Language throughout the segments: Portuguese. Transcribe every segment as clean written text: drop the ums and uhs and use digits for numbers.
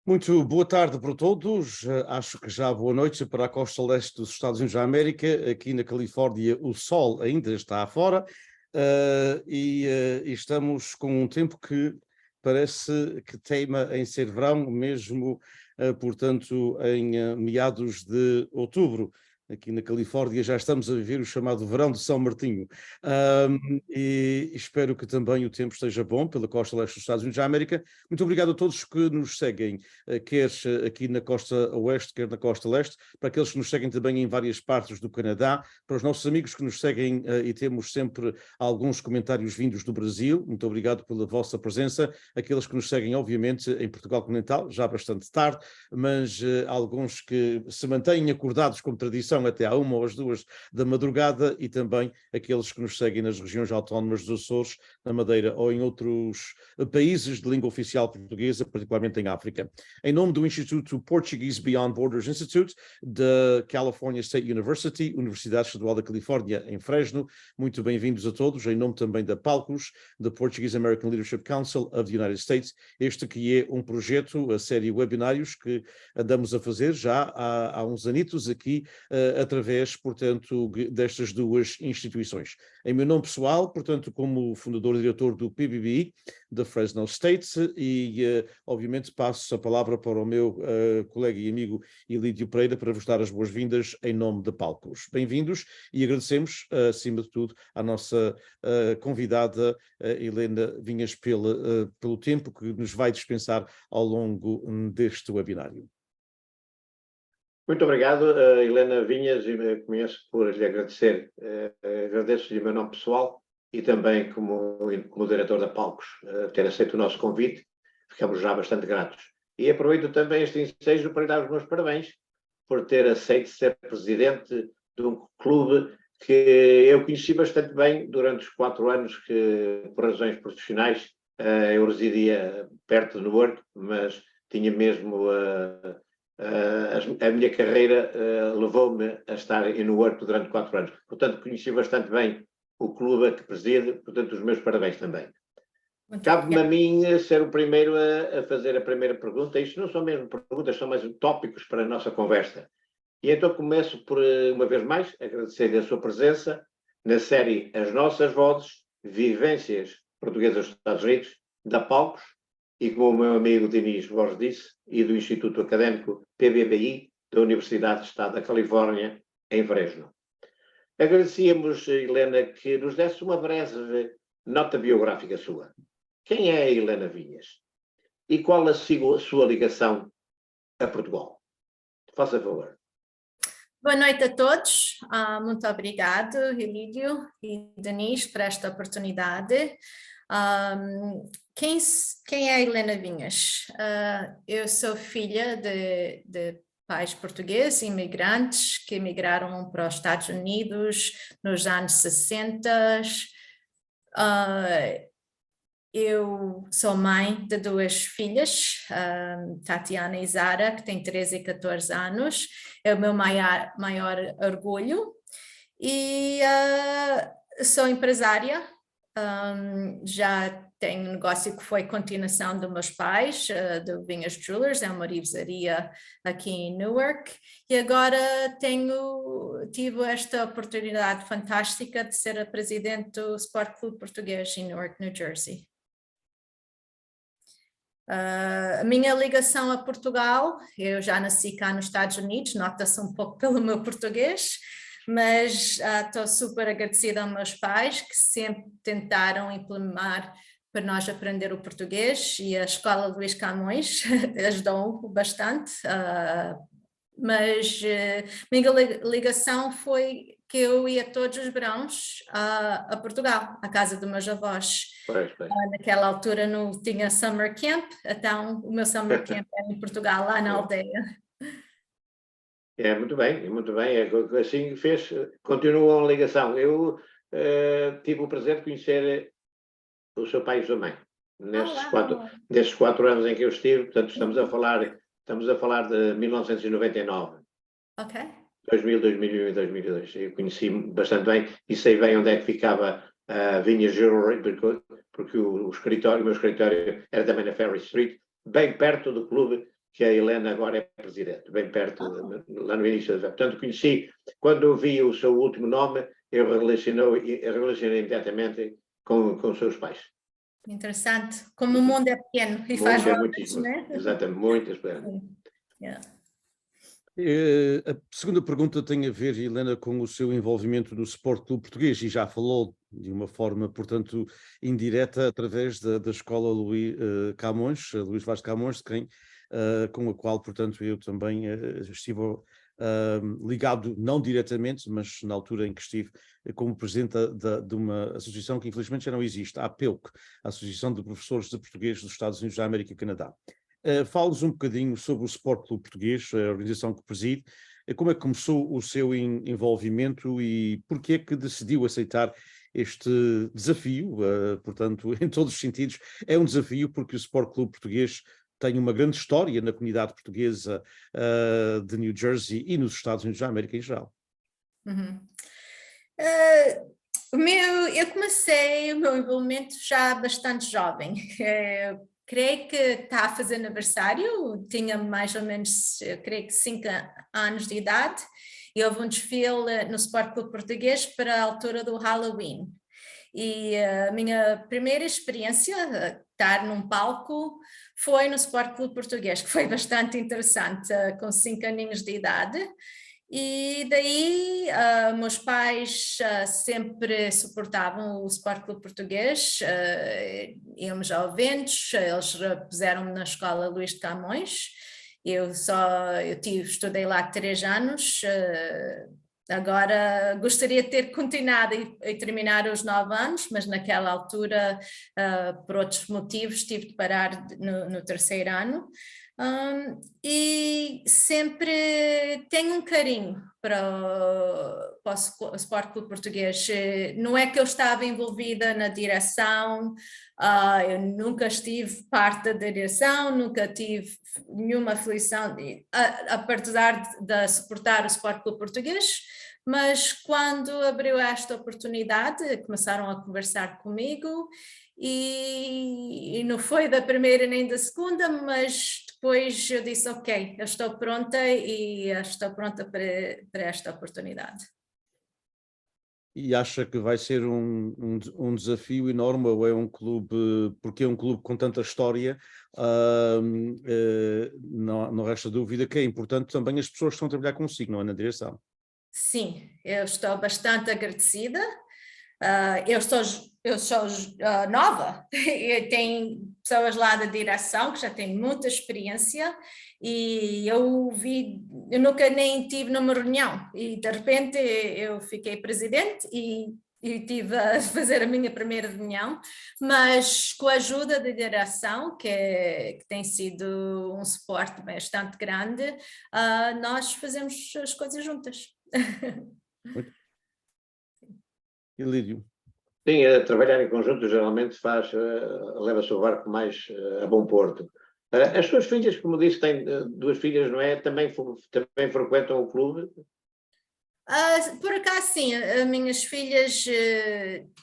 Muito boa tarde para todos. Acho que já boa noite para a costa leste dos Estados Unidos da América. Aqui na Califórnia o sol ainda está fora e estamos com um tempo que parece que teima em ser verão, mesmo, portanto, em meados de outubro. Aqui na Califórnia já estamos a viver o chamado verão de São Martinho. E espero que também o tempo esteja bom pela costa leste dos Estados Unidos da América. Muito obrigado a todos que nos seguem, quer aqui na costa oeste, quer na costa leste, para aqueles que nos seguem também em várias partes do Canadá, para os nossos amigos que nos seguem e temos sempre alguns comentários vindos do Brasil, muito obrigado pela vossa presença, aqueles que nos seguem obviamente em Portugal continental, já bastante tarde, mas alguns que se mantêm acordados como tradição até à 1 ou às 2 da madrugada e também aqueles que nos seguem nas regiões autónomas dos Açores, na Madeira ou em outros países de língua oficial portuguesa, particularmente em África. Em nome do Instituto Portuguese Beyond Borders Institute, da California State University, Universidade Estadual da Califórnia, em Fresno, muito bem-vindos a todos, em nome também da PALCUS, da Portuguese American Leadership Council of the United States, este que é um projeto, a série webinários que andamos a fazer já há uns anitos aqui, através, portanto, destas duas instituições. Em meu nome pessoal, portanto, como fundador e diretor do PBBI, da Fresno State, e obviamente passo a palavra para o meu colega e amigo Ilídio Pereira para vos dar as boas-vindas em nome da Palcos. Bem-vindos e agradecemos, acima de tudo, à nossa convidada Helena Vinhas pelo tempo que nos vai dispensar ao longo deste webinário. Muito obrigado, Helena Vinhas, e começo por lhe agradecer. Agradeço-lhe em meu nome pessoal e também como diretor da Palcos ter aceito o nosso convite. Ficamos já bastante gratos. E aproveito também este ensejo para lhe dar os meus parabéns por ter aceito ser presidente de um clube que eu conheci bastante bem durante os 4 anos que, por razões profissionais, eu residia perto de Newark, mas tinha mesmo a minha carreira levou-me a estar em Newark durante 4 anos. Portanto, conheci bastante bem o clube a que preside, portanto, os meus parabéns também. Cabe-me a mim ser o primeiro a fazer a primeira pergunta. Isto não são mesmo perguntas, são mais tópicos para a nossa conversa. E então começo por, uma vez mais, agradecer a sua presença na série As Nossas Vozes, Vivências Portuguesas dos Estados Unidos, da Palcos, e como o meu amigo Diniz vos disse, e do Instituto Académico PBBI, da Universidade de Estado da Califórnia, em Fresno. Agradecíamos, Helena, que nos desse uma breve nota biográfica sua. Quem é a Helena Vinhas? E qual a sua ligação a Portugal? Faça favor. Boa noite a todos. Muito obrigado, Elídio e Denise, por esta oportunidade. Quem é a Helena Vinhas? Eu sou filha de pais portugueses, imigrantes, que emigraram para os Estados Unidos nos anos 60. Eu sou mãe de 2 filhas, Tatiana e Zara, que têm 13 e 14 anos. É o meu maior orgulho. E sou empresária, já tenho um negócio que foi continuação dos meus pais, do Vinhas Jewelers, é uma orivesaria aqui em Newark, e agora tive esta oportunidade fantástica de ser a presidente do Sport Clube Português em Newark, New Jersey. A minha ligação a Portugal, eu já nasci cá nos Estados Unidos, nota-se um pouco pelo meu português, mas estou super agradecida aos meus pais que sempre tentaram implementar para nós aprender o português, e a Escola Luís Camões ajudou bastante, mas minha ligação foi que eu ia todos os verões a Portugal, à casa dos meus avós. Pois. Naquela altura não tinha summer camp, então o meu summer camp era em Portugal, lá na aldeia. Muito bem, muito bem. Assim fez, continua a ligação. Eu tive o prazer de conhecer o seu pai e a sua mãe nestes 4 anos em que eu estive. Portanto, estamos a falar de 1999. Ok. 2000, 2001 e 2002. Eu conheci bastante bem e sei bem onde é que ficava a Vinhas Jewelry, porque o meu escritório era também na Ferry Street, bem perto do clube que a Helena agora é presidente, bem perto, lá no início. Portanto, conheci, quando eu vi o seu último nome, eu relacionei imediatamente com os seus pais. Interessante. Como o mundo é pequeno e faz voltas, né? Exatamente, muitas pernas. Yeah. A segunda pergunta tem a ver, Helena, com o seu envolvimento no Sport Clube Português, e já falou de uma forma, portanto, indireta, através da escola Luís Vaz de Camões, com a qual, portanto, eu também estive ligado, não diretamente, mas na altura em que estive como presidente de uma associação que infelizmente já não existe, a APEUC, a Associação de Professores de Português dos Estados Unidos da América e Canadá. Fale-nos um bocadinho sobre o Sport Clube Português, a organização que preside, como é que começou o seu envolvimento e porquê é que decidiu aceitar este desafio, portanto, em todos os sentidos, é um desafio porque o Sport Clube Português tem uma grande história na comunidade portuguesa de New Jersey e nos Estados Unidos da América em geral. Uhum. Eu comecei o meu envolvimento já bastante jovem. Creio que está a fazer aniversário, tinha mais ou menos, creio que 5 anos de idade, e houve um desfile no Sport Clube Português para a altura do Halloween. E a minha primeira experiência, estar num palco, foi no Sport Clube Português, que foi bastante interessante, com 5 aninhos de idade. E daí meus pais sempre suportavam o Sport Clube Português, íamos a eventos, eles puseram-me na escola Luís de Camões, estudei lá 3 anos, agora gostaria de ter continuado e terminar os 9 anos, mas naquela altura, por outros motivos, tive de parar no 3º ano. E sempre tenho um carinho para o Sport Clube Português. Não é que eu estava envolvida na direção, eu nunca estive parte da direção, nunca tive nenhuma aflição, apesar de suportar o Sport Clube Português, mas quando abriu esta oportunidade, começaram a conversar comigo e não foi da primeira nem da segunda, mas depois eu disse, ok, eu estou pronta e estou pronta para esta oportunidade. E acha que vai ser um desafio enorme, ou é um clube, porque é um clube com tanta história, não resta dúvida que é importante também as pessoas que estão a trabalhar consigo, não é, na direção? Sim, eu estou bastante agradecida. Eu sou nova e tem pessoas lá da direção que já têm muita experiência e eu nunca nem tive numa reunião e de repente eu fiquei presidente e tive a fazer a minha primeira reunião, mas com a ajuda da direção, que tem sido um suporte bastante grande, nós fazemos as coisas juntas. Ilírio. Sim, trabalhar em conjunto geralmente leva-se o barco mais a bom porto. As suas filhas, como disse, têm 2 filhas, não é? Também frequentam o clube? Por acaso sim, as minhas filhas,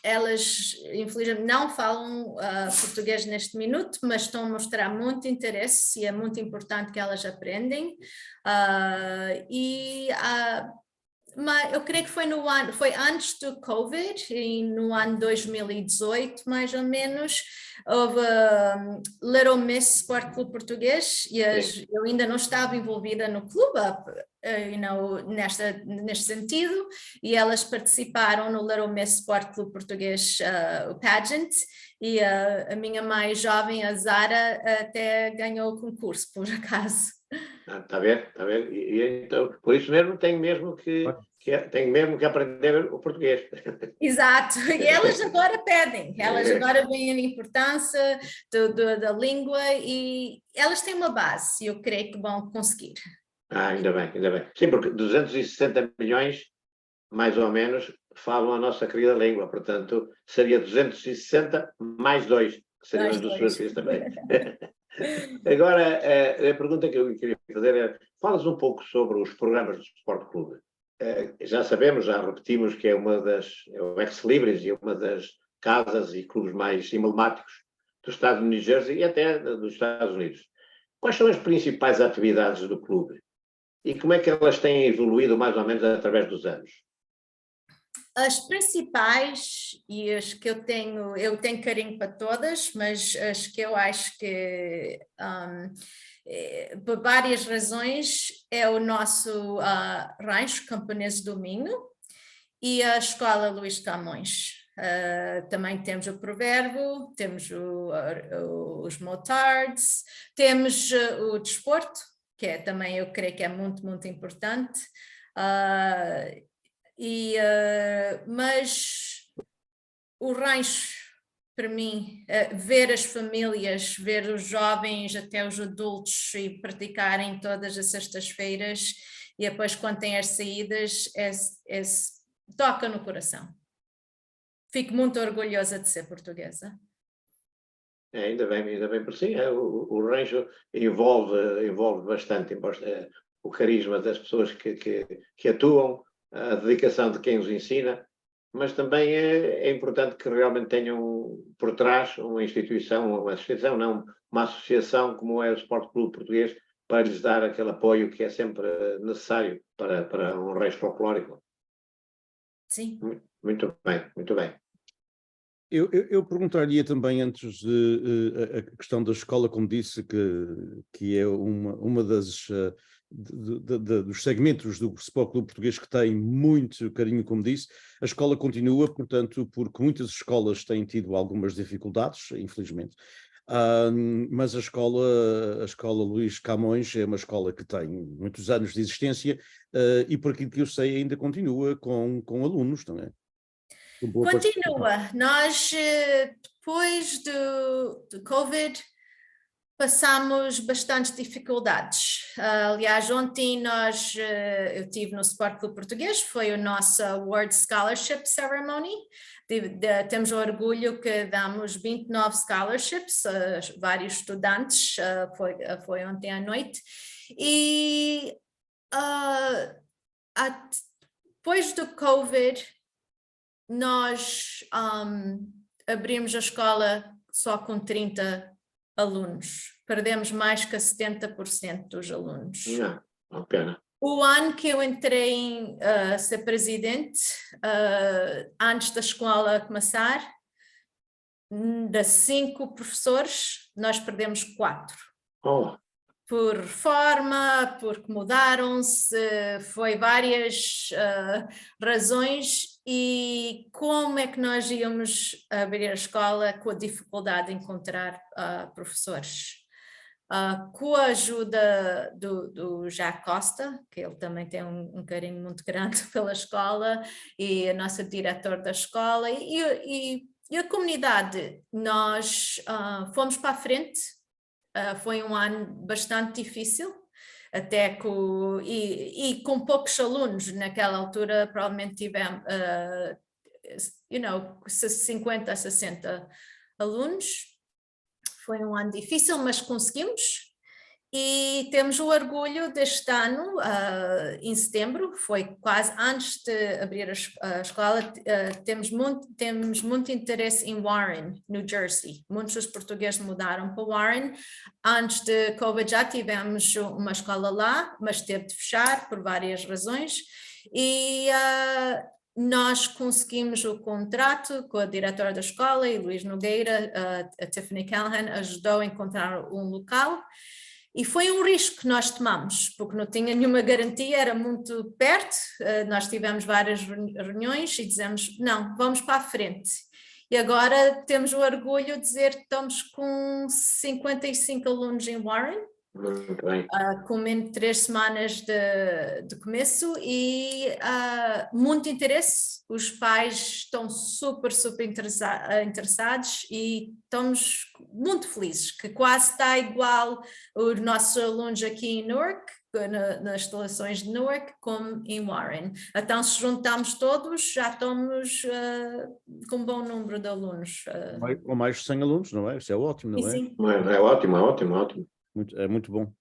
elas infelizmente não falam português neste minuto, mas estão a mostrar muito interesse e é muito importante que elas aprendem. Mas eu creio que foi antes do Covid, e no ano 2018, mais ou menos, houve Little Miss Sport Clube Português e eu ainda não estava envolvida no clube, neste sentido, e elas participaram no Little Miss Sport Clube Português, o pageant, e a minha mais jovem, a Zara, até ganhou o concurso, por acaso. Está a ver? E então, por isso mesmo tenho mesmo que aprender o português. Exato, e elas agora pedem, elas agora veem a importância da língua e elas têm uma base, eu creio que vão conseguir. Ainda bem. Sim, porque 260 milhões, mais ou menos, falam a nossa querida língua, portanto, seria 260 mais 2, que seriam as 2 suas filhas também. Agora, a pergunta que eu queria fazer é, fala-nos um pouco sobre os programas do Sport Clube. Já sabemos, já repetimos que é o Ex Libris e uma das casas e clubes mais emblemáticos do estado de New Jersey e até dos Estados Unidos. quais são as principais atividades do clube? E como é que elas têm evoluído mais ou menos através dos anos? As principais e as que eu tenho carinho para todas, mas as que eu acho que, por várias razões, é o nosso Rancho Camponês do Minho e a Escola Luís Camões. Também temos o Provérbio, temos os Motards, temos o desporto, que é também, eu creio que é muito, muito importante. Mas o rancho, para mim, ver as famílias, ver os jovens até os adultos e praticarem todas as sextas-feiras e depois quando tem as saídas, toca no coração. Fico muito orgulhosa de ser portuguesa. Ainda bem por si. O rancho envolve bastante o carisma das pessoas que atuam, a dedicação de quem os ensina, mas também é importante que realmente tenham por trás uma associação como é o Sport Clube Português, para lhes dar aquele apoio que é sempre necessário para um rancho folclórico. Sim. Muito bem, muito bem. Eu perguntaria também antes a questão da escola, como disse, que é uma das dos segmentos do Sport Clube Português que tem muito carinho, como disse. A escola continua, portanto, porque muitas escolas têm tido algumas dificuldades, infelizmente. Mas a escola Luís Camões é uma escola que tem muitos anos de existência e, por aquilo que eu sei, ainda continua com alunos, não é? Continua. Nós, depois do Covid, passamos bastantes dificuldades. Aliás, ontem eu estive no Sport Clube Português, foi o nosso Award Scholarship Ceremony. Temos o orgulho que damos 29 scholarships a vários estudantes, foi ontem à noite. E depois do Covid, nós abrimos a escola só com 30 alunos. Perdemos mais que 70% dos alunos. Não pena. O ano que eu entrei a ser presidente, antes da escola começar, de 5 professores, nós perdemos 4. Oh. Por reforma, porque mudaram-se, foi várias razões. E como é que nós íamos abrir a escola com a dificuldade de encontrar professores? Com a ajuda do Jack Costa, que ele também tem um carinho muito grande pela escola, e a nossa diretora da escola, e a comunidade, nós fomos para a frente. Foi um ano bastante difícil, até com poucos alunos. Naquela altura provavelmente tivemos 50 a 60 alunos. Foi um ano difícil, mas conseguimos. E temos o orgulho deste ano, em setembro, foi quase antes de abrir a escola, temos muito interesse em Warren, New Jersey. Muitos dos portugueses mudaram para Warren. Antes de Covid já tivemos uma escola lá, mas teve de fechar por várias razões. E nós conseguimos o contrato com a diretora da escola, e Luís Nogueira, a Tiffany Callahan, ajudou a encontrar um local. E foi um risco que nós tomamos, porque não tinha nenhuma garantia, era muito perto. Nós tivemos várias reuniões e dizemos, não, vamos para a frente. E agora temos o orgulho de dizer que estamos com 55 alunos em Warren, com menos de 3 semanas de começo, e muito interesse. Os pais estão super interessados e estamos muito felizes, que quase está igual os nossos alunos aqui em Newark, nas instalações de Newark, como em Warren. Então, se juntamos todos, já estamos com um bom número de alunos. Com mais de 100 alunos, não é? Isso é ótimo, não é? Sim. É ótimo, é ótimo, é ótimo. É muito bom.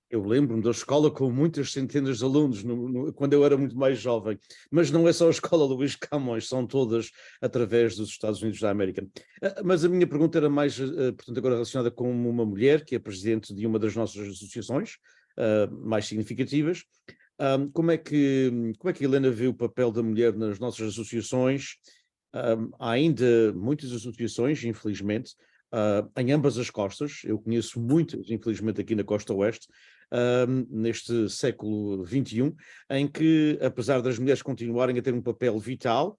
Eu lembro-me da escola com muitas centenas de alunos quando eu era muito mais jovem, mas não é só a escola Luís Camões, são todas através dos Estados Unidos da América. Mas a minha pergunta era mais, portanto, agora relacionada com uma mulher que é presidente de uma das nossas associações mais significativas. Como é que a Helena vê o papel da mulher nas nossas associações? Há ainda muitas associações, infelizmente, em ambas as costas. Eu conheço muitas, infelizmente, aqui na costa oeste, neste século XXI, em que, apesar das mulheres continuarem a ter um papel vital,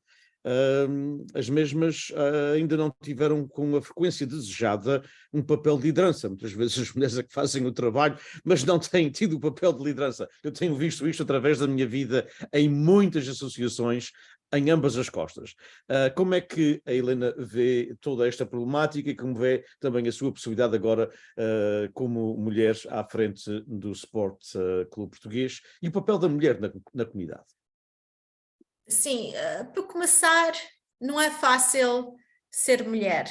as mesmas ainda não tiveram com a frequência desejada um papel de liderança. Muitas vezes as mulheres é que fazem o trabalho, mas não têm tido o papel de liderança. Eu tenho visto isto através da minha vida em muitas associações, em ambas as costas. Como é que a Helena vê toda esta problemática e como vê também a sua possibilidade agora como mulher à frente do Sport Clube Português e o papel da mulher na comunidade? Sim, para começar, não é fácil ser mulher,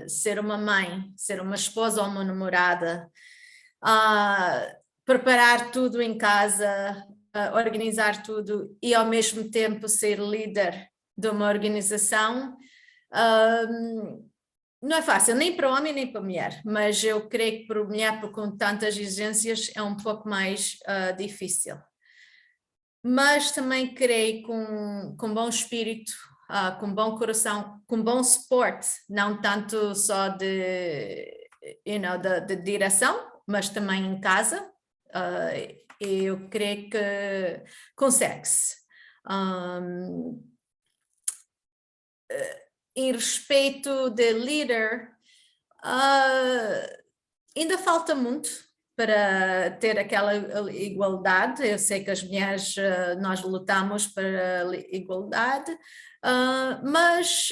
ser uma mãe, ser uma esposa ou uma namorada, preparar tudo em casa, organizar tudo e ao mesmo tempo ser líder de uma organização. Não é fácil, nem para homem nem para mulher, mas eu creio que para mulher, com tantas exigências, é um pouco mais difícil. Mas também creio com bom espírito, com bom coração, com bom suporte, não tanto só de direção, mas também em casa, eu creio que consegue-se. Em respeito de líder, ainda falta muito para ter aquela igualdade. Eu sei que as mulheres, nós lutamos para a igualdade, mas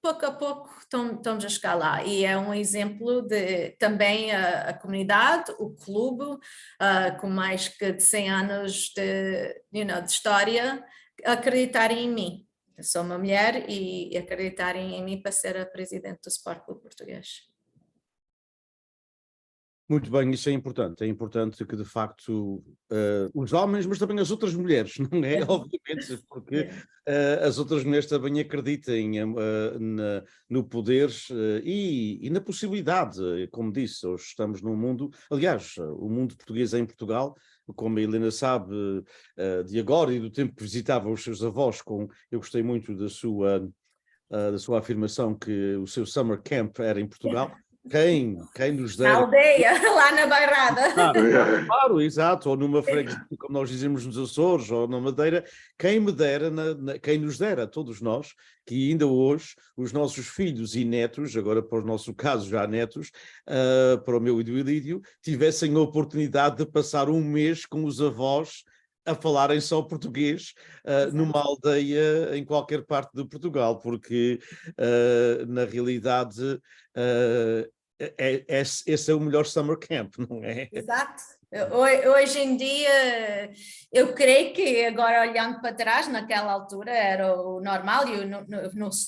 pouco a pouco estamos a chegar lá. E é um exemplo de também a comunidade, o clube, com mais que 100 anos de história, acreditarem em mim. Eu sou uma mulher e acreditarem em mim para ser a presidente do Sport Clube Português. Muito bem, isso é importante. É importante que, de facto, os homens, mas também as outras mulheres, não é? Obviamente, porque as outras mulheres também acreditem no poder e na possibilidade. Como disse, hoje estamos num mundo... Aliás, o mundo português é em Portugal, como a Helena sabe, de agora e do tempo que visitava os seus avós. Eu gostei muito da sua afirmação que o seu summer camp era em Portugal. Quem nos dera... Na aldeia, lá na Bairrada. Claro, exato, ou numa freguesia, como nós dizemos nos Açores, ou na Madeira, quem me dera, quem nos dera, todos nós, que ainda hoje os nossos filhos e netos, agora para o nosso caso já netos, para o meu e do Ilídio, tivessem a oportunidade de passar um mês com os avós a falarem só português numa aldeia em qualquer parte de Portugal, porque na realidade esse é o melhor summer camp, não é? Exato. Hoje em dia, eu creio que agora olhando para trás, naquela altura era o normal e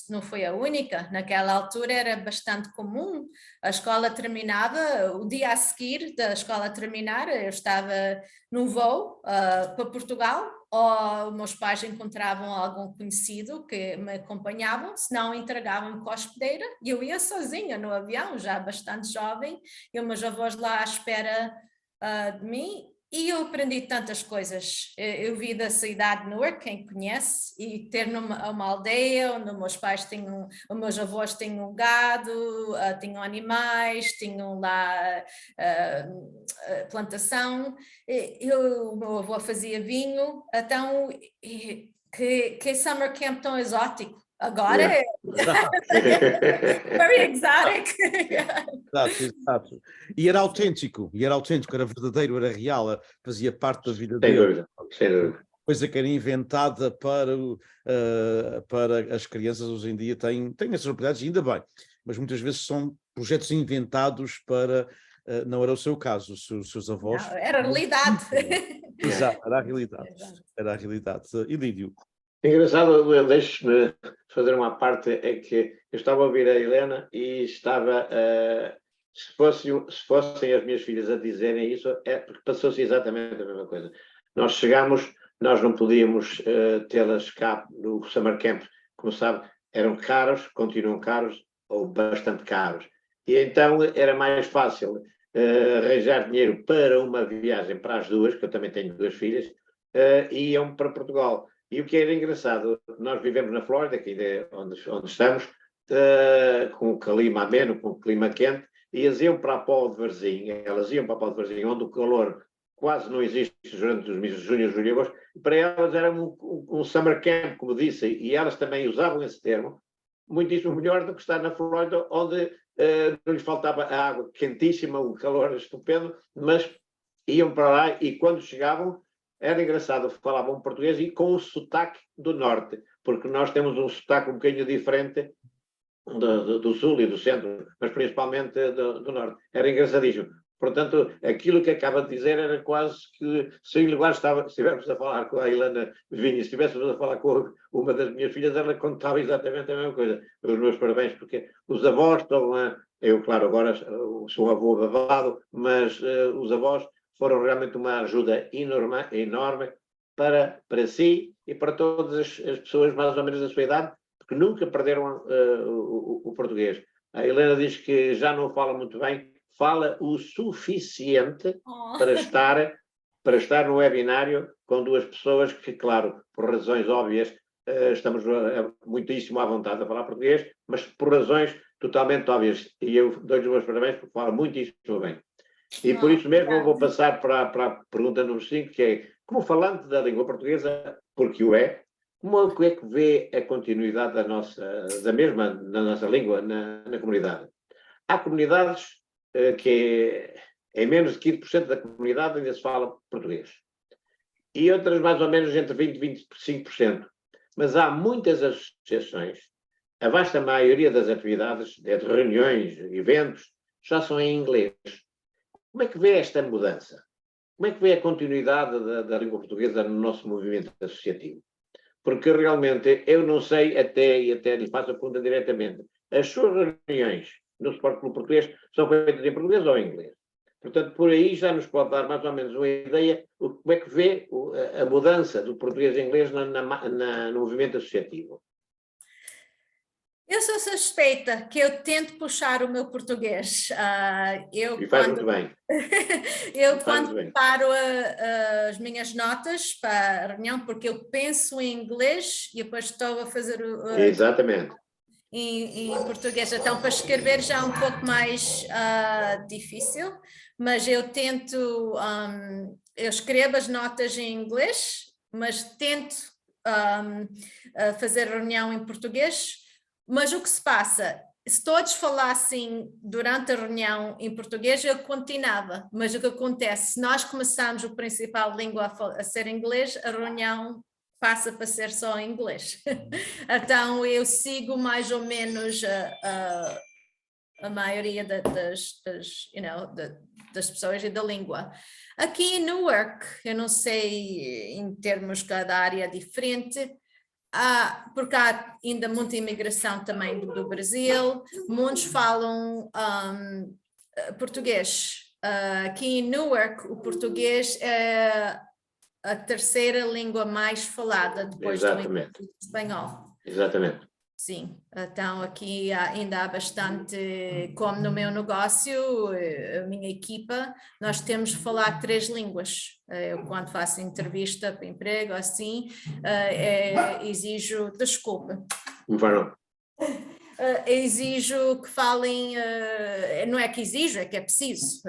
não foi a única. Naquela altura era bastante comum. A escola terminava, o dia a seguir da escola terminar, eu estava num voo para Portugal, ou meus pais encontravam algum conhecido que me acompanhavam, se não entregavam-me com a hospedeira e eu ia sozinha no avião, já bastante jovem, e os meus avós lá à espera de mim, e eu aprendi tantas coisas. Eu vi da cidade de Newark, quem conhece, e ter uma aldeia onde os meus avós tinham gado, tinham animais, tinham lá plantação. O meu avô fazia vinho, então que summer camp tão exótico. Agora é very exotic. Exato. E era autêntico, era verdadeiro, era real, fazia parte da vida Sem dele. dúvida, sem dúvida. Coisa que era inventada para as crianças hoje em dia têm essas oportunidades, ainda bem, mas muitas vezes são projetos inventados para... não era o seu caso, os seus avós... Não, era realidade. Exato, era a realidade. Era a realidade. Ilídio. Engraçado, deixe-me fazer uma parte, é que eu estava a ouvir a Helena e estava se fossem as minhas filhas a dizerem isso, é porque passou-se exatamente a mesma coisa. Nós chegámos, nós não podíamos tê-las cá no Summer Camp, como sabe, eram caros, continuam caros, ou bastante caros. E então era mais fácil arranjar dinheiro para uma viagem para as duas, que eu também tenho duas filhas, e iam para Portugal. E o que era engraçado, nós vivemos na Flórida, que ainda é onde estamos, com o clima ameno, com o clima quente, e elas iam para a Póvoa de Varzim, onde o calor quase não existe durante os meses de junho, julho e agosto, e para elas era um summer camp, como disse, e elas também usavam esse termo, muitíssimo melhor do que estar na Flórida, onde não lhes faltava a água quentíssima, o calor estupendo, mas iam para lá e quando chegavam, era engraçado, falavam português e com o sotaque do norte, porque nós temos um sotaque um bocadinho diferente do sul e do centro, mas principalmente do norte. Era engraçadíssimo. Portanto, aquilo que acaba de dizer era quase que, se em lugar estivéssemos a falar com a Helena Vinha, se estivéssemos a falar com uma das minhas filhas, ela contava exatamente a mesma coisa. Os meus parabéns, porque os avós estão eu, claro, agora sou um avô babado, mas os avós foram realmente uma ajuda enorme para si e para todas as pessoas mais ou menos da sua idade, porque nunca perderam o português. A Helena diz que já não fala muito bem, fala o suficiente para estar no webinário com duas pessoas que, claro, por razões óbvias, estamos muitíssimo à vontade a falar português, mas por razões totalmente óbvias. E eu dou-lhes os meus parabéns porque fala muitíssimo bem. E por isso mesmo eu vou passar para a pergunta número 5, que é, como falante da língua portuguesa, porque o é, como é que vê a continuidade na nossa língua, na comunidade? Há comunidades que em menos de 15% da comunidade ainda se fala português. E outras mais ou menos entre 20% e 25%. Mas há muitas associações, a vasta maioria das atividades, de reuniões, eventos, já são em inglês. Como é que vê esta mudança? Como é que vê a continuidade da língua portuguesa no nosso movimento associativo? Porque realmente eu não sei, até lhe faço a pergunta diretamente, as suas reuniões no Sport Clube Português são feitas em português ou em inglês? Portanto, por aí já nos pode dar mais ou menos uma ideia de como é que vê a mudança do português e inglês no movimento associativo. Eu sou suspeita que eu tento puxar o meu português. E faz muito bem. Quando preparo as minhas notas para a reunião, porque eu penso em inglês e depois estou a fazer Exatamente. Em português. Então, para escrever já é um pouco mais difícil, mas eu tento, eu escrevo as notas em inglês, mas tento fazer reunião em português. Mas o que se passa, se todos falassem durante a reunião em português, eu continuava, mas o que acontece, se nós começarmos a principal língua a ser inglês, a reunião passa para ser só em inglês. Então eu sigo mais ou menos a maioria das pessoas e da língua. Aqui em Newark, eu não sei em termos cada área diferente, porque há ainda muita imigração também do Brasil, muitos falam português. Aqui em Newark, o português é a terceira língua mais falada depois do espanhol. Exatamente. Sim, então aqui ainda há bastante, como no meu negócio, a minha equipa, nós temos de falar 3 línguas. Eu quando faço entrevista para emprego, assim, exijo, desculpa. Exijo que falem, não é que exijo, é que é preciso.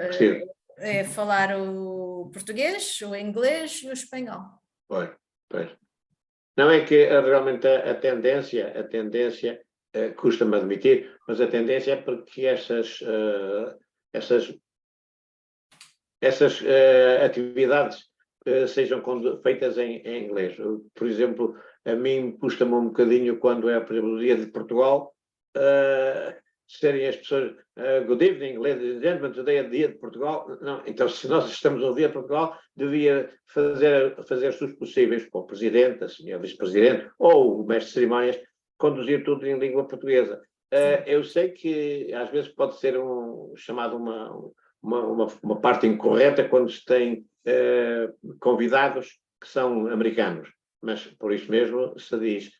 É falar o português, o inglês e o espanhol. Pois. Não é que realmente a tendência custa-me admitir, mas a tendência é porque essas atividades sejam feitas em inglês. Por exemplo, a mim custa-me um bocadinho quando é, por exemplo, o dia de Portugal, serem as pessoas good evening, ladies and gentlemen, today é dia de Portugal. Não, então, se nós estamos no dia de Portugal, devia fazer os seus possíveis para o Presidente, a senhora Vice-Presidente ou o Mestre de Cerimónias, conduzir tudo em língua portuguesa. Eu sei que às vezes pode ser chamado uma parte incorreta quando se tem convidados que são americanos, mas por isso mesmo se diz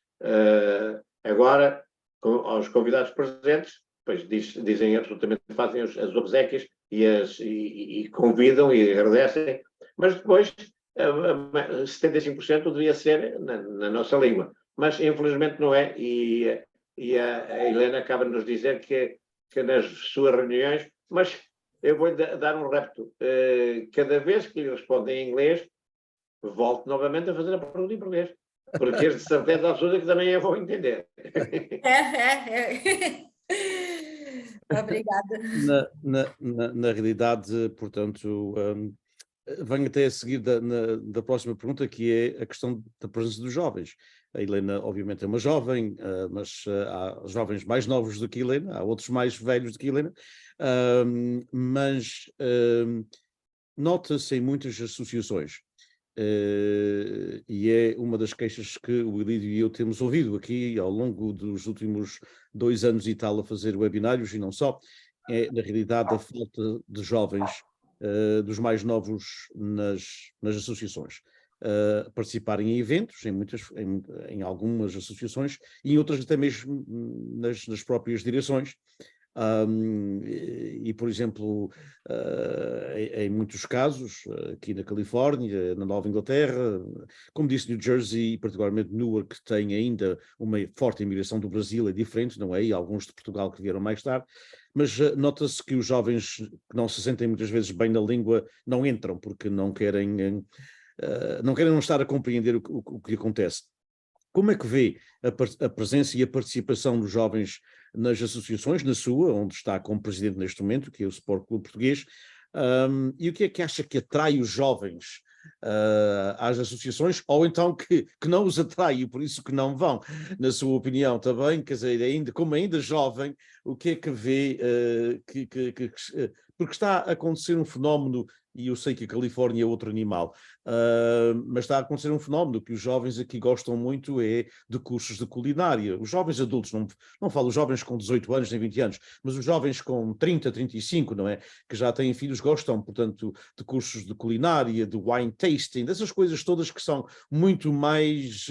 agora aos convidados presentes, pois dizem absolutamente, fazem as obséquias e convidam e agradecem, mas depois 75% devia ser na nossa língua, mas infelizmente não é, e a Helena acaba de nos dizer que nas suas reuniões, mas eu vou dar um repto, cada vez que lhe respondem em inglês, volto novamente a fazer a pergunta em português, porque de certeza absoluta que também eu vou entender. Obrigada. Na realidade, portanto, venho até a seguir da próxima pergunta, que é a questão da presença dos jovens. A Helena, obviamente, é uma jovem, mas há jovens mais novos do que a Helena, há outros mais velhos do que a Helena, mas nota-se em muitas associações, e é uma das queixas que o Elídio e eu temos ouvido aqui ao longo dos últimos 2 anos e tal a fazer webinários, e não só, é na realidade a falta de jovens, dos mais novos nas associações. Participarem em eventos, em algumas associações, e em outras até mesmo nas próprias direções. E, por exemplo, em muitos casos, aqui na Califórnia, na Nova Inglaterra, como disse, New Jersey e particularmente Newark, que tem ainda uma forte imigração do Brasil, é diferente, não é? E alguns de Portugal que vieram mais tarde, mas nota-se que os jovens que não se sentem muitas vezes bem na língua não entram, porque não querem não estar a compreender o que acontece. Como é que vê a presença e a participação dos jovens nas associações, na sua, onde está como presidente neste momento, que é o Sport Clube Português, e o que é que acha que atrai os jovens às associações, ou então que não os atrai e por isso que não vão, na sua opinião também, quer dizer, como ainda jovem, o que é que vê, porque está a acontecer um fenómeno, e eu sei que a Califórnia é outro animal, mas está a acontecer um fenómeno que os jovens aqui gostam muito, é de cursos de culinária. Os jovens adultos, não falo os jovens com 18 anos nem 20 anos, mas os jovens com 30, 35, não é? Que já têm filhos, gostam, portanto, de cursos de culinária, de wine tasting, dessas coisas todas que são muito mais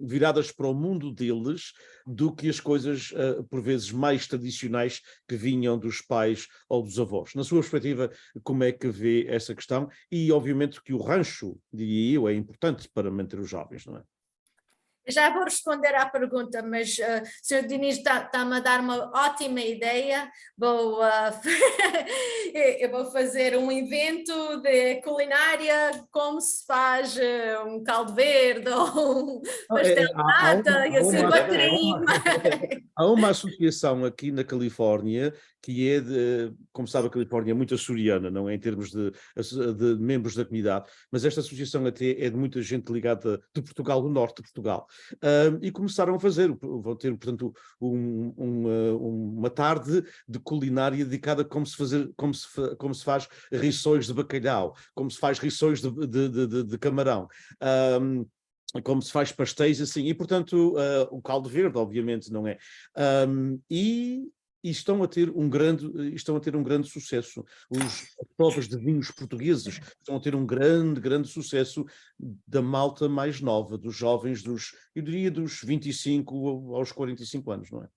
viradas para o mundo deles do que as coisas, por vezes, mais tradicionais que vinham dos pais ou dos avós. Na sua perspectiva, como é que vê essa questão? E, obviamente, que o rancho, diria eu, é importante para manter os jovens, não é? Já vou responder à pergunta, mas o Sr. Diniz está-me a dar uma ótima ideia. Eu vou fazer um evento de culinária, como se faz um caldo verde ou um pastel de nata e assim uma crime. Há uma associação aqui na Califórnia que é, como sabe, a Califórnia é muito açoriana, não é, em termos de membros da comunidade, mas esta associação até é de muita gente ligada de Portugal, do norte de Portugal, e começaram a fazer, vão ter, portanto, uma tarde de culinária dedicada a como se faz rissóis de bacalhau, como se faz rissóis de camarão. Como se faz pastéis assim, e portanto o caldo verde, obviamente, não é? E estão a ter um grande sucesso. As provas de vinhos portugueses estão a ter um grande sucesso da malta mais nova, dos jovens, eu diria dos 25 aos 45 anos, não é?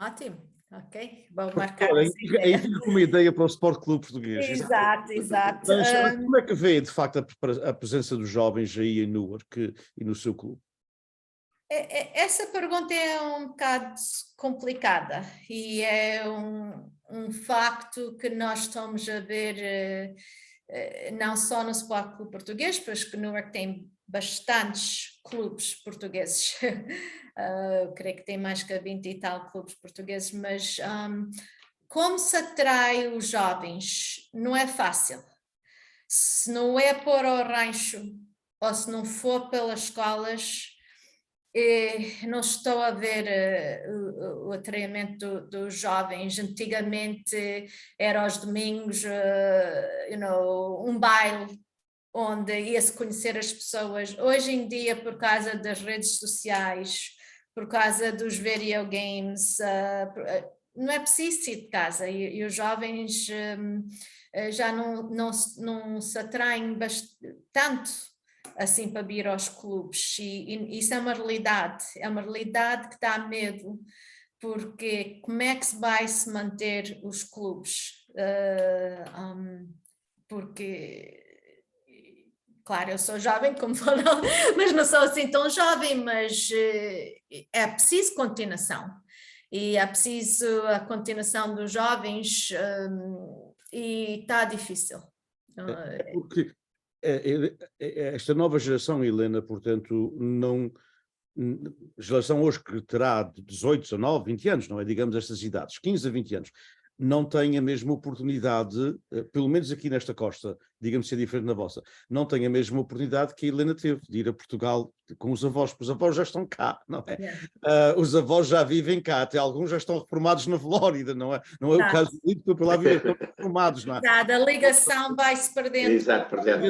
Ótimo, ok, vou marcar Olha, essa ideia. aí fica uma ideia para o Sport Clube Português. Exato. Mas como é que vê, de facto, a presença dos jovens aí em Newark e no seu clube? Essa pergunta é um bocado complicada e é um facto que nós estamos a ver não só no Sport Clube Português, pois que Newark tem bastantes clubes portugueses, creio que tem mais que 20 e tal clubes portugueses, mas como se atrai os jovens não é fácil. Se não é por o rancho ou se não for pelas escolas, não estou a ver o atraimento dos jovens. Antigamente era aos domingos um baile onde ia-se conhecer as pessoas. Hoje em dia, por causa das redes sociais, por causa dos videogames, não é preciso sair de casa e os jovens já não se atraem tanto assim para vir aos clubes e isso é uma realidade que dá medo, porque como é que se vai se manter os clubes? Porque, claro, eu sou jovem, como falou, mas não sou assim tão jovem, mas é preciso continuação. E é preciso a continuação dos jovens e está difícil. Porque esta nova geração, Helena, portanto, não... geração hoje que terá 18, 19, 20 anos, não é? Digamos estas idades, 15 a 20 anos, não tem a mesma oportunidade, pelo menos aqui nesta costa, digamos se é diferente na vossa, não tem a mesma oportunidade que a Helena teve, de ir a Portugal com os avós, porque os avós já estão cá, não é? Yeah. Os avós já vivem cá, até alguns já estão reformados na Flórida, não é? Não é o caso do Lito, porque lá vivem, estão reformados, não é? A ligação vai-se perdendo. Exato, perdendo.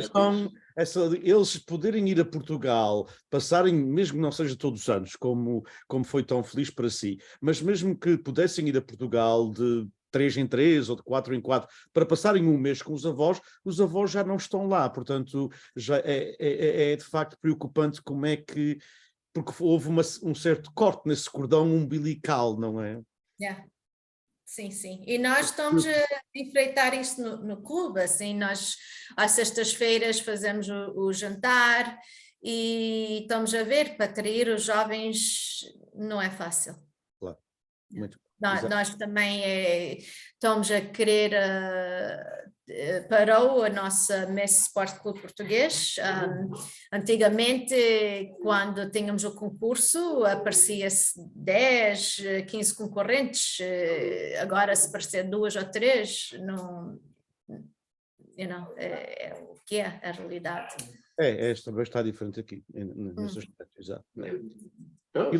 Eles poderem ir a Portugal, passarem, mesmo que não seja todos os anos, como foi tão feliz para si, mas mesmo que pudessem ir a Portugal de 3 em 3 ou de 4 em 4, para passarem um mês com os avós já não estão lá, portanto já é de facto preocupante como é que, porque houve um certo corte nesse cordão umbilical, não é? Yeah. Sim, sim. E nós estamos a enfrentar isso no clube, assim, nós às sextas-feiras fazemos o jantar e estamos a ver, para atrair os jovens não é fácil. Claro, muito. Nós também estamos a querer, parou a nossa Miss Sport Clube Português. Antigamente, quando tínhamos o concurso, aparecia-se 10, 15 concorrentes, agora se aparecer 2 ou 3, não, é o que é a realidade. Esta também está diferente aqui, nesse aspecto, exato. Não,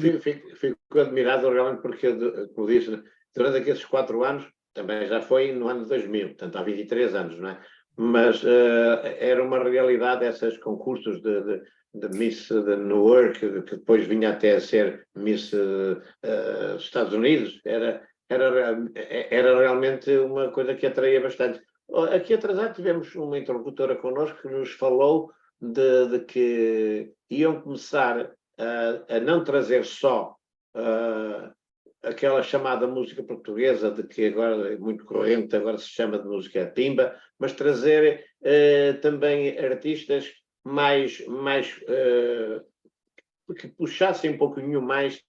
fico admirado realmente porque, como disse, durante aqueles 4 anos, também já foi no ano 2000, portanto há 23 anos, não é? Mas era uma realidade esses concursos de Miss Newark, que depois vinha até a ser Miss Estados Unidos, era realmente uma coisa que atraía bastante. Aqui atrasado tivemos uma interlocutora connosco que nos falou de que iam começar a não trazer só aquela chamada música portuguesa, de que agora é muito corrente, agora se chama de música timba, mas trazer também artistas mais que puxassem um pouquinho mais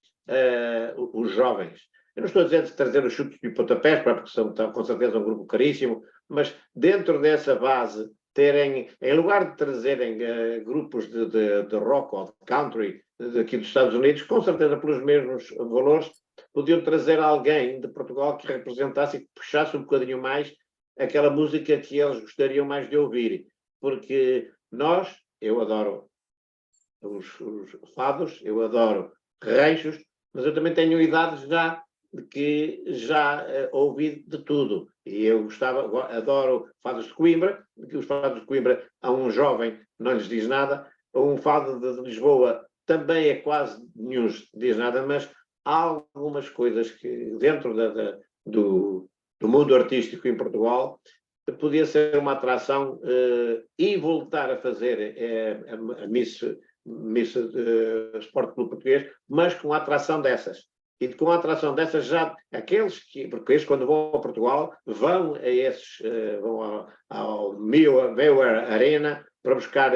os jovens. Eu não estou a dizer de trazer os chutes e pontapés, porque são com certeza um grupo caríssimo, mas dentro dessa base terem, em lugar de trazerem grupos de rock ou de country daqui dos Estados Unidos, com certeza pelos mesmos valores, podiam trazer alguém de Portugal que representasse e que puxasse um bocadinho mais aquela música que eles gostariam mais de ouvir. Porque eu adoro os fados, eu adoro ranchos, mas eu também tenho idades já de que já ouvi de tudo. E eu adoro fados de Coimbra, que os fados de Coimbra a um jovem não lhes diz nada, a um fado de Lisboa também é quase nenhum diz nada, mas há algumas coisas que dentro do mundo artístico em Portugal podia ser uma atração e voltar a fazer a Miss Sport Clube Português, mas com a atração dessas. E com a atração dessas já, porque estes quando vão a Portugal, vão a esses, vão ao Meower Arena para buscar,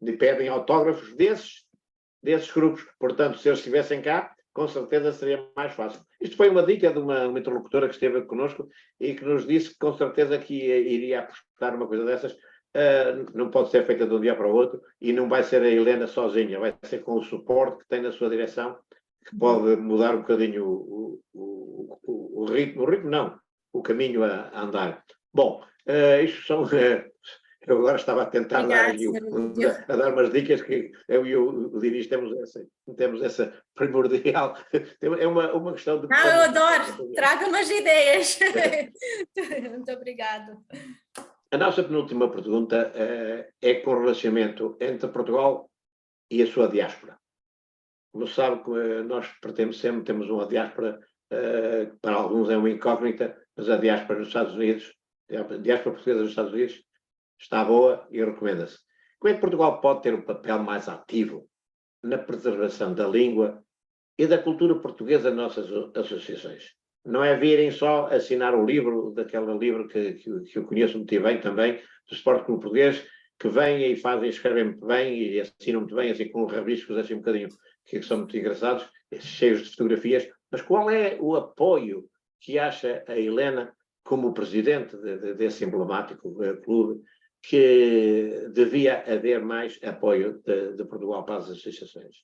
pedem autógrafos desses grupos. Portanto, se eles estivessem cá, com certeza seria mais fácil. Isto foi uma dica de uma interlocutora que esteve connosco e que nos disse que com certeza que iria apostar uma coisa dessas. Não pode ser feita de um dia para o outro e não vai ser a Helena sozinha, vai ser com o suporte que tem na sua direção, que pode mudar um bocadinho o ritmo não, o caminho a andar. Bom, isto são... eu agora estava a tentar dar umas dicas que eu e o Dinis temos essa primordial. É uma questão de... eu adoro. Traga umas ideias. Muito obrigado. A nossa penúltima pergunta é com relacionamento entre Portugal e a sua diáspora. Como sabe, nós pertencemos, temos uma diáspora, para alguns é uma incógnita, mas a diáspora nos Estados Unidos, a diáspora portuguesa nos Estados Unidos, está boa e recomenda-se. Como é que Portugal pode ter um papel mais ativo na preservação da língua e da cultura portuguesa nas nossas associações? Não é virem só assinar o livro, daquele livro que eu conheço muito bem também, do Sport Clube Português, que vêm e fazem, escrevem muito bem e assinam muito bem, assim com rabiscos assim um bocadinho, que são muito engraçados, cheios de fotografias. Mas qual é o apoio que acha a Helena, como presidente desse emblemático clube, que devia haver mais apoio de Portugal para as associações?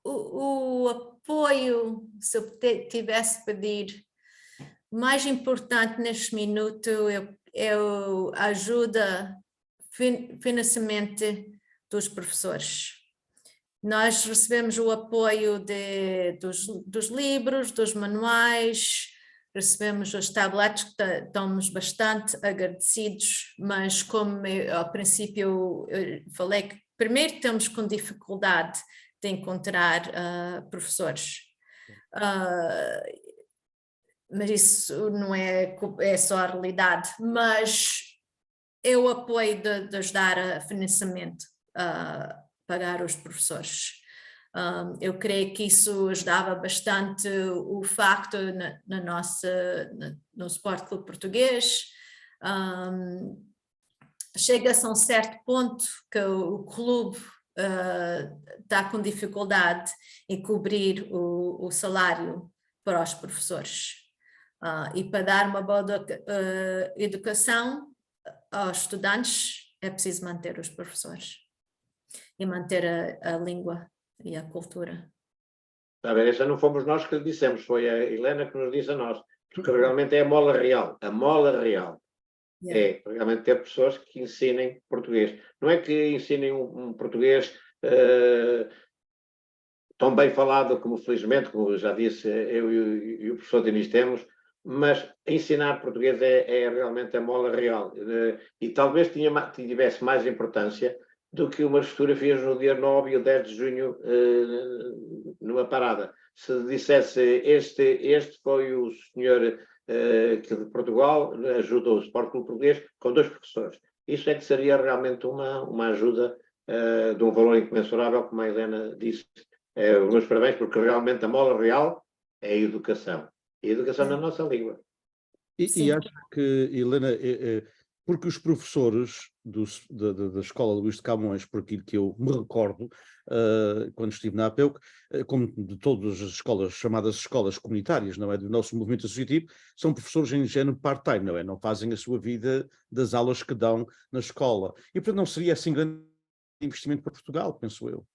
O apoio, se eu tivesse pedir, mais importante neste minuto é a ajuda financeiramente dos professores. Nós recebemos o apoio dos livros, dos manuais, recebemos os tabletes, que estamos bastante agradecidos, mas como ao princípio eu falei que primeiro temos com dificuldade de encontrar professores. Mas isso não é só a realidade, mas é o apoio de ajudar a financiamento, a pagar os professores. Eu creio que isso ajudava bastante o facto no Sport Clube Português. Chega-se a um certo ponto que o clube está com dificuldade em cobrir o salário para os professores. E para dar uma boa educação aos estudantes é preciso manter os professores e manter a língua e a cultura. Está a ver, essa não fomos nós que lhe dissemos, foi a Helena que nos disse a nós, porque realmente é a mola real, é realmente ter pessoas que ensinem português. Não é que ensinem um português tão bem falado como, felizmente, como já disse, eu e o professor Diniz temos, mas ensinar português é realmente a mola real. E talvez tivesse mais importância do que umas fotografias no dia 9 e o 10 de junho numa parada. Se dissesse este foi o senhor que de Portugal ajudou o Sport Clube Português com 2 professores. Isso é que seria realmente uma ajuda de um valor incomensurável, como a Helena disse. Os meus parabéns, porque realmente a mola real é a educação. E a educação na nossa língua. E acho que, Helena, porque os professores da Escola Luís de Camões, por aquilo que eu me recordo, quando estive na APEUC, como de todas as escolas, chamadas escolas comunitárias, não é, do nosso movimento associativo, são professores em género part-time, não é? Não fazem a sua vida das aulas que dão na escola. E, portanto, não seria assim grande investimento para Portugal, penso eu.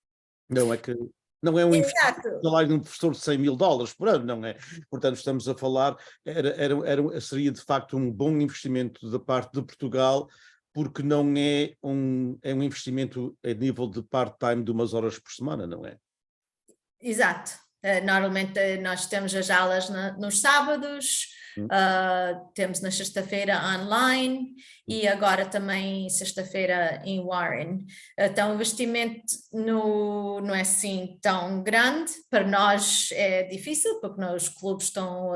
Não é um investimento de salário de um professor de $100.000 por ano, não é? Portanto, estamos a falar, seria de facto um bom investimento da parte de Portugal, porque não é um investimento a nível de part-time de umas horas por semana, não é? Exato. Normalmente nós temos as aulas nos sábados, temos na sexta-feira online e agora também sexta-feira em Warren. Então o investimento não é assim tão grande, para nós é difícil porque os clubes estão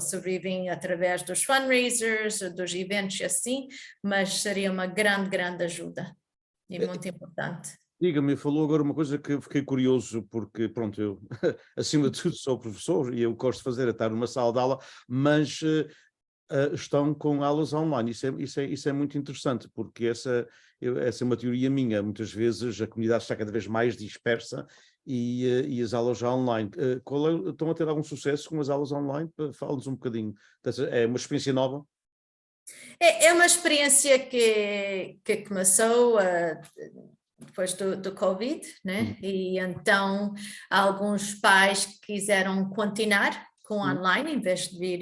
sobrevivem através dos fundraisers, dos eventos assim, mas seria uma grande ajuda e muito importante. Diga-me, falou agora uma coisa que eu fiquei curioso, porque, pronto, eu, acima de tudo, sou professor e eu gosto de fazer é estar numa sala de aula, mas estão com aulas online. Isso é muito interessante, porque essa é uma teoria minha. Muitas vezes a comunidade está cada vez mais dispersa e as aulas já online. Estão a ter algum sucesso com as aulas online? Fala-nos um bocadinho. É uma experiência nova? É uma experiência que começou depois do Covid, né? E então alguns pais quiseram continuar com online em vez de vir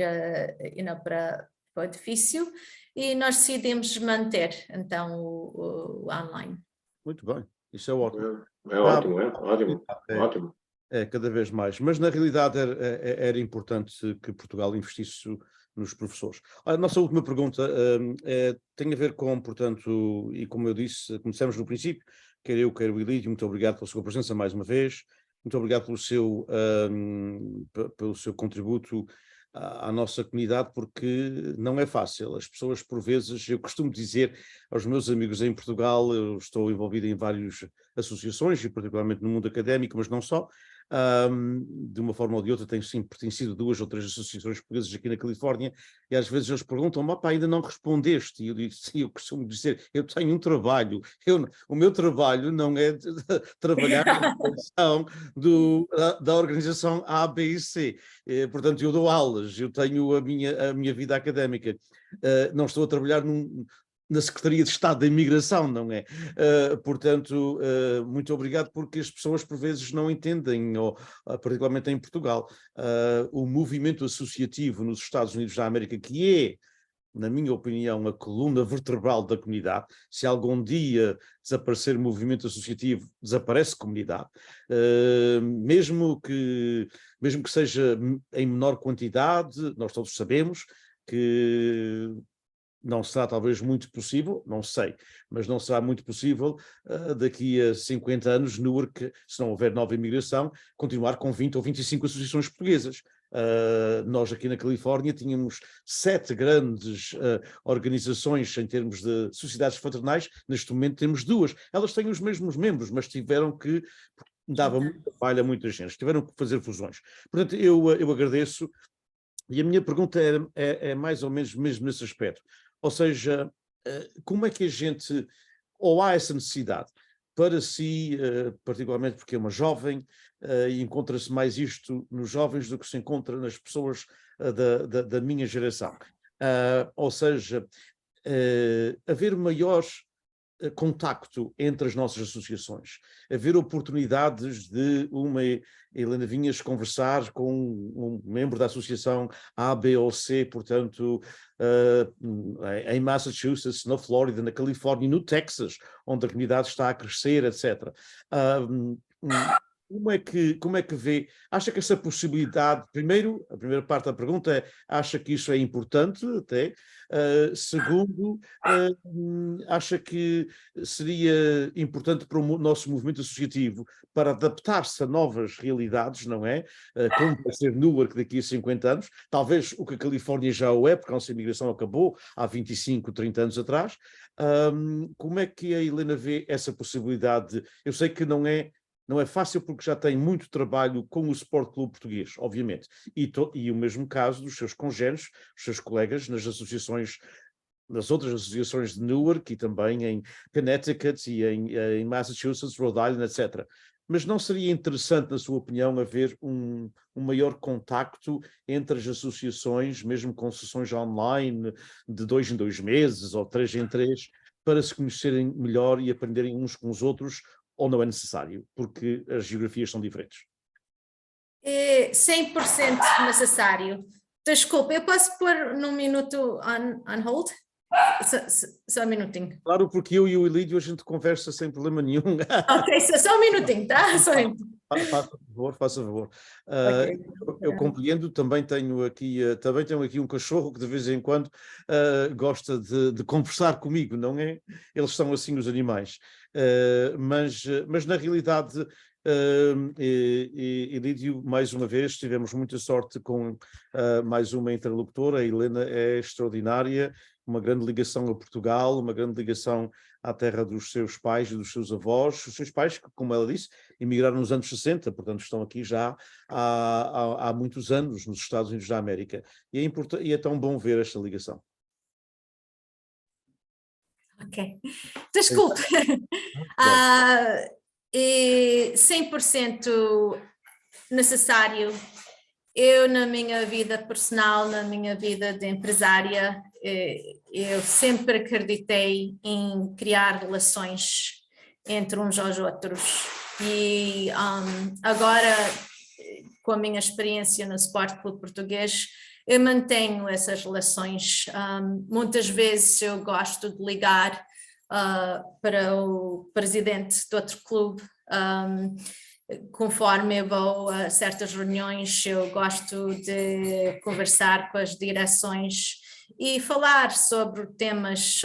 para o edifício, e nós decidimos manter então o online. Muito bem, isso é ótimo. É ótimo. É, cada vez mais. Mas na realidade era importante que Portugal investisse nos professores. A nossa última pergunta tem a ver com, portanto, e como eu disse, começamos no princípio, quer eu, quer o Elídio, muito obrigado pela sua presença mais uma vez, muito obrigado pelo seu contributo à nossa comunidade, porque não é fácil. As pessoas, por vezes, eu costumo dizer aos meus amigos em Portugal, eu estou envolvido em várias associações, e particularmente no mundo académico, mas não só, de uma forma ou de outra tenho sim pertencido a 2 ou 3 associações portuguesas aqui na Califórnia, e às vezes eles perguntam, pá, ainda não respondeste, e eu digo, sim, eu costumo dizer, eu tenho um trabalho, o meu trabalho não é de trabalhar na direção da organização A, B e C, portanto eu dou aulas, eu tenho a minha vida académica, não estou a trabalhar na Secretaria de Estado da Imigração, não é? Portanto, muito obrigado, porque as pessoas por vezes não entendem, ou particularmente em Portugal, o movimento associativo nos Estados Unidos da América, que é, na minha opinião, a coluna vertebral da comunidade. Se algum dia desaparecer o movimento associativo, desaparece comunidade, mesmo que seja em menor quantidade, nós todos sabemos que não será talvez muito possível, não sei, mas não será muito possível daqui a 50 anos, Newark, se não houver nova imigração, continuar com 20 ou 25 associações portuguesas. Nós aqui na Califórnia tínhamos 7 grandes organizações em termos de sociedades fraternais, neste momento temos 2. Elas têm os mesmos membros, mas tiveram que, dava muito trabalho a muita gente, tiveram que fazer fusões. Portanto, eu agradeço, e a minha pergunta é mais ou menos mesmo nesse aspecto. Ou seja, como é que a gente, ou há essa necessidade para si, particularmente porque é uma jovem, e encontra-se mais isto nos jovens do que se encontra nas pessoas da minha geração. Ou seja, haver maior contacto entre as nossas associações, haver oportunidades de uma Helena Vinhas conversar com um membro da associação A, B ou C, portanto, em Massachusetts, na Flórida, na Califórnia, no Texas, onde a comunidade está a crescer, etc. Como é que vê? Acha que essa possibilidade, primeiro, a primeira parte da pergunta é, acha que isso é importante até? Segundo, acha que seria importante para o nosso movimento associativo para adaptar-se a novas realidades, não é? Como vai ser Newark daqui a 50 anos, talvez o que a Califórnia já o é, porque a nossa imigração acabou há 25, 30 anos atrás. Como é que a Helena vê essa possibilidade? Eu sei que não é fácil, porque já tem muito trabalho com o Sport Clube Português, obviamente, e o mesmo caso dos seus congéneres, os seus colegas nas outras associações de Newark e também em Connecticut e em Massachusetts, Rhode Island, etc. Mas não seria interessante, na sua opinião, haver um maior contacto entre as associações, mesmo com sessões online de 2 em 2 meses ou 3 em 3, para se conhecerem melhor e aprenderem uns com os outros, ou não é necessário, porque as geografias são diferentes? É 100% necessário. Desculpa, eu posso pôr num minuto on hold? Só um minutinho. Claro, porque eu e o Elídio a gente conversa sem problema nenhum. Ok, só um minutinho, tá? Só um minutinho. Faça favor. Okay. Eu compreendo, também tenho aqui um cachorro que de vez em quando gosta de conversar comigo, não é? Eles são assim os animais. Mas na realidade, Elídio, mais uma vez, tivemos muita sorte com mais uma interlocutora. A Helena é extraordinária, uma grande ligação a Portugal, uma grande ligação à terra dos seus pais e dos seus avós, os seus pais, que, como ela disse, emigraram nos anos 60, portanto estão aqui já há muitos anos nos Estados Unidos da América, e é tão bom ver esta ligação. Ok, desculpe. 100% necessário. Eu, na minha vida personal, na minha vida de empresária, eu sempre acreditei em criar relações entre uns aos outros. E agora, com a minha experiência no Sport Clube Português, eu mantenho essas relações. Muitas vezes eu gosto de ligar para o presidente de outro clube. Conforme eu vou a certas reuniões, eu gosto de conversar com as direções e falar sobre temas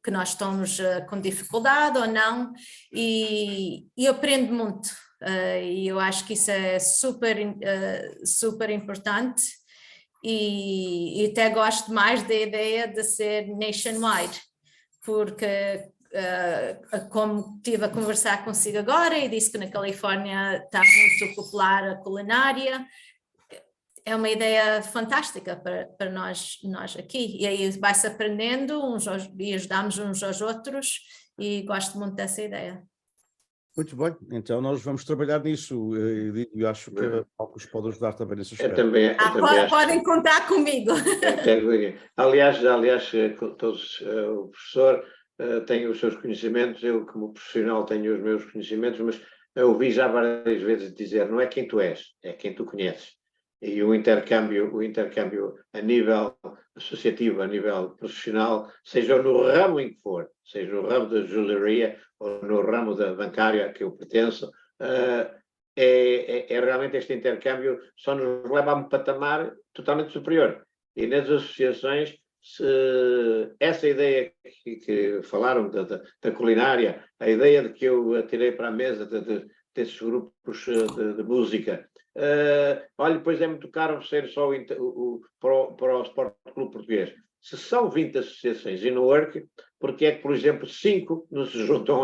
que nós estamos com dificuldade ou não, e aprendo muito. E eu acho que isso é super importante, e até gosto mais da ideia de ser nationwide, porque como estive a conversar consigo agora e disse que na Califórnia está muito popular a culinária, é uma ideia fantástica para nós aqui, e aí vai-se aprendendo e ajudamos uns aos outros, e gosto muito dessa ideia. Muito bem, então nós vamos trabalhar nisso. Eu acho que alguns podem ajudar também nesse aspecto. Podem contar comigo. Aliás, todos, o professor tem os seus conhecimentos, eu como profissional tenho os meus conhecimentos, mas eu ouvi já várias vezes dizer, não é quem tu és, é quem tu conheces. E o intercâmbio a nível associativo, a nível profissional, seja no ramo em que for, seja no ramo da joalheria ou no ramo da bancária que eu pertenço, realmente este intercâmbio só nos leva a um patamar totalmente superior. E nas associações, essa ideia que falaram da culinária, a ideia de que eu tirei para a mesa desses grupos de música, olha, pois é muito caro ser só para o Sport Clube Português. Se são 20 associações in work, porque é que, por exemplo, 5 não se juntam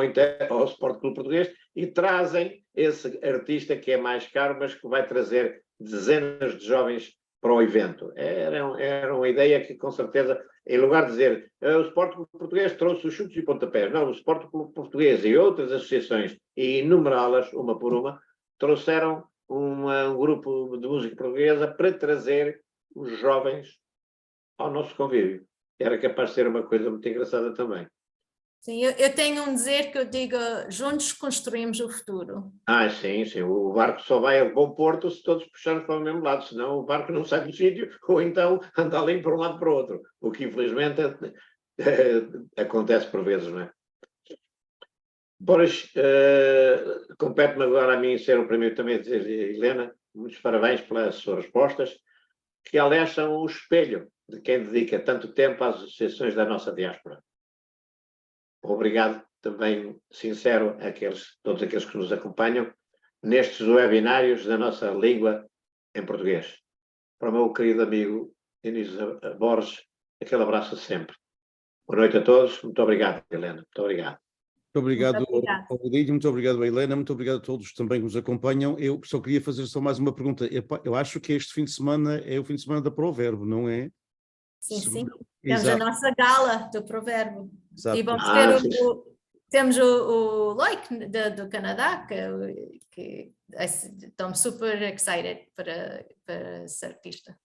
ao Sport Clube Português e trazem esse artista que é mais caro, mas que vai trazer dezenas de jovens para o evento? Era uma ideia que, com certeza, em lugar de dizer o Sport Clube Português trouxe os chutes e pontapés, não, o Sport Clube Português e outras associações, e enumerá-las uma por uma, trouxeram um grupo de música portuguesa para trazer os jovens ao nosso convívio. Era capaz de ser uma coisa muito engraçada também. Sim, eu tenho um dizer que eu digo, juntos construímos o futuro. Sim, o barco só vai a bom porto se todos puxarmos para o mesmo lado, senão o barco não sai do sítio, ou então anda ali para um lado para o outro, o que infelizmente acontece por vezes, não é? Pois, compete-me agora a mim ser o primeiro também a dizer, Helena, muitos parabéns pelas suas respostas, que aliás são o espelho de quem dedica tanto tempo às associações da nossa diáspora. Obrigado também, sincero, a todos aqueles que nos acompanham nestes webinários da nossa língua em português. Para o meu querido amigo Inísio Borges, aquele abraço sempre. Boa noite a todos. Muito obrigado, Helena. Muito obrigado. Muito obrigado ao Lídio, muito obrigado à Helena, muito obrigado a todos também que nos acompanham. Eu só queria fazer só mais uma pergunta. Eu acho que este fim de semana é o fim de semana da Provérbio, não é? Sim. Temos a nossa gala do Provérbio. Exato. E vamos ter temos o Loic do Canadá, que estou super excited para ser artista.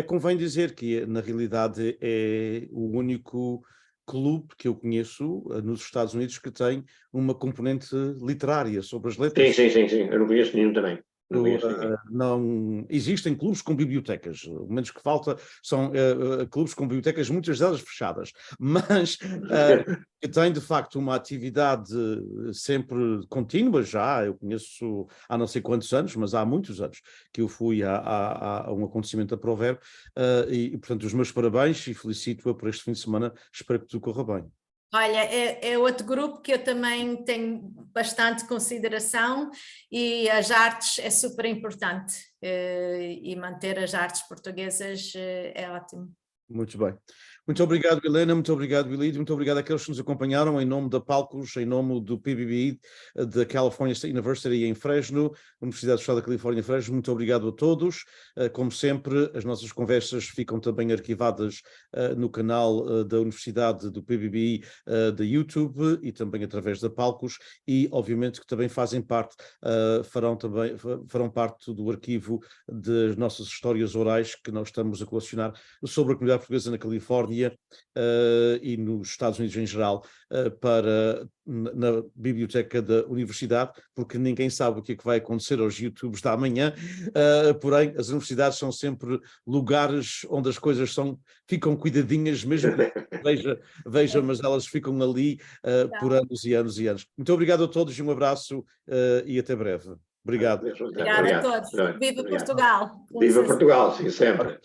Convém dizer que, na realidade, é o único clube que eu conheço nos Estados Unidos que tem uma componente literária sobre as letras. Sim. Eu não conheço nenhum também. Não existem clubes com bibliotecas, o menos que falta são clubes com bibliotecas, muitas delas fechadas, mas que tem de facto uma atividade sempre contínua já. Eu conheço há não sei quantos anos, mas há muitos anos que eu fui a um acontecimento da Provérbio, e portanto os meus parabéns e felicito-a por este fim de semana, espero que tudo corra bem. Olha, é outro grupo que eu também tenho bastante consideração, e as artes é super importante, e manter as artes portuguesas é ótimo. Muito bem. Muito obrigado, Helena, muito obrigado, Ilídio, muito obrigado àqueles que nos acompanharam em nome da Palcos, em nome do PBBE, da California State University em Fresno, Universidade do Estado da Califórnia em Fresno. Muito obrigado a todos. Como sempre, as nossas conversas ficam também arquivadas no canal da Universidade do PBBE da YouTube e também através da Palcos, e obviamente que também fazem parte, farão parte do arquivo das nossas histórias orais que nós estamos a colecionar sobre a comunidade portuguesa na Califórnia e nos Estados Unidos em geral, na biblioteca da universidade, porque ninguém sabe o que é que vai acontecer aos YouTubes da manhã, porém as universidades são sempre lugares onde as coisas ficam cuidadinhas, mesmo que veja, mas elas ficam ali por anos e anos e anos. Muito obrigado a todos e um abraço e até breve. Obrigado. Obrigada a todos. Viva Portugal! Viva Portugal, sim, sempre.